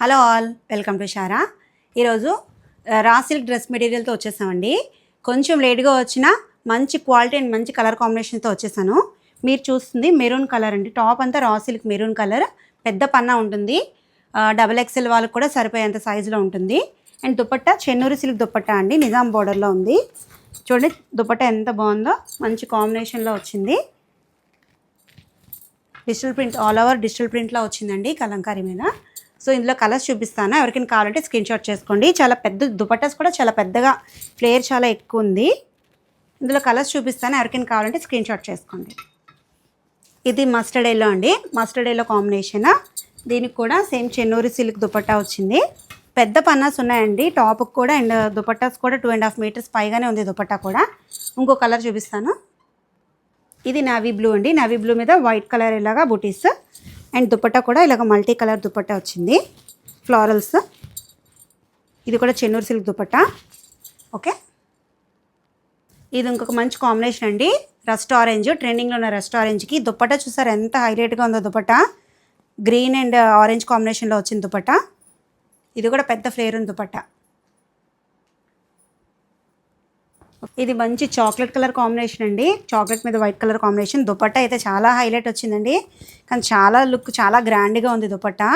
Hello all, welcome to Sarah. ఈరోజు raw silk dress మెటీరియల్తో వచ్చేసామండి. కొంచెం లేట్గా వచ్చిన మంచి క్వాలిటీ అండ్ మంచి కలర్ కాంబినేషన్తో వచ్చేసాను. మీరు చూస్తుంది మెరూన్ కలర్ అండి. టాప్ అంతా రా సిల్క్ మెరూన్ కలర్, పెద్ద పన్నా ఉంటుంది. డబల్ ఎక్సెల్ వాళ్ళకి కూడా సరిపోయేంత సైజులో ఉంటుంది. అండ్ దుపట్టా చెన్నూరు సిల్క్ దుపట్టా అండి, నిజాం బోర్డర్లో ఉంది. చూడండి దుపట్టా ఎంత బాగుందో, మంచి కాంబినేషన్లో వచ్చింది. Digital print, all over digital ప్రింట్లో వచ్చిందండి కలంకారీ మీద. సో ఇందులో కలర్స్ చూపిస్తాను, ఎవరికైనా కావాలంటే స్క్రీన్ షాట్ చేసుకోండి. చాలా పెద్ద దుపట్టాస్ కూడా చాలా పెద్దగా, ఫ్లేర్ చాలా ఎక్కువ ఉంది. ఇందులో కలర్స్ చూపిస్తాను, ఎవరికైనా కావాలంటే స్క్రీన్ షాట్ చేసుకోండి. ఇది మస్టర్డ్ ఎల్లో అండి, మస్టర్డ్ ఎల్లో కాంబినేషన్. దీనికి కూడా సేమ్ చెన్నూరి సిల్క్ దుపట్టా వచ్చింది. పెద్ద పన్నాస్ ఉన్నాయండి టాప్కి కూడా, అండ్ దుపట్టాస్ కూడా 2.5 మీటర్స్ పైగానే ఉంది దుపట్టా కూడా. ఇంకో కలర్ చూపిస్తాను. ఇది నావీ బ్లూ అండి, నావీ బ్లూ మీద వైట్ కలర్ ఇలాగా బూటీస్. అండ్ దుపట్టా కూడా ఇలాగ మల్టీ కలర్ దుపట్టా వచ్చింది, ఫ్లోరల్స్. ఇది కూడా చెన్నూరు సిల్క్ దుపట్టా. ఓకే, ఇది ఇంకొక మంచి కాంబినేషన్ అండి, రస్ట్ ఆరెంజ్. ట్రెండింగ్లో ఉన్న రస్ట్ ఆరెంజ్కి దుపట్టా చూసారు ఎంత హైలైట్గా ఉందో. దుపట్టా గ్రీన్ అండ్ ఆరెంజ్ కాంబినేషన్లో వచ్చింది దుపట్టా. ఇది కూడా పెద్ద ఫ్లేర్ ఉంది దుపట్టా. ఇది మంచి చాక్లెట్ కలర్ కాంబినేషన్ అండి, చాక్లెట్ మీద వైట్ కలర్ కాంబినేషన్. దుపట్టా అయితే చాలా హైలైట్ వచ్చిందండి, కానీ చాలా లుక్ చాలా గ్రాండ్గా ఉంది దుపట్టా.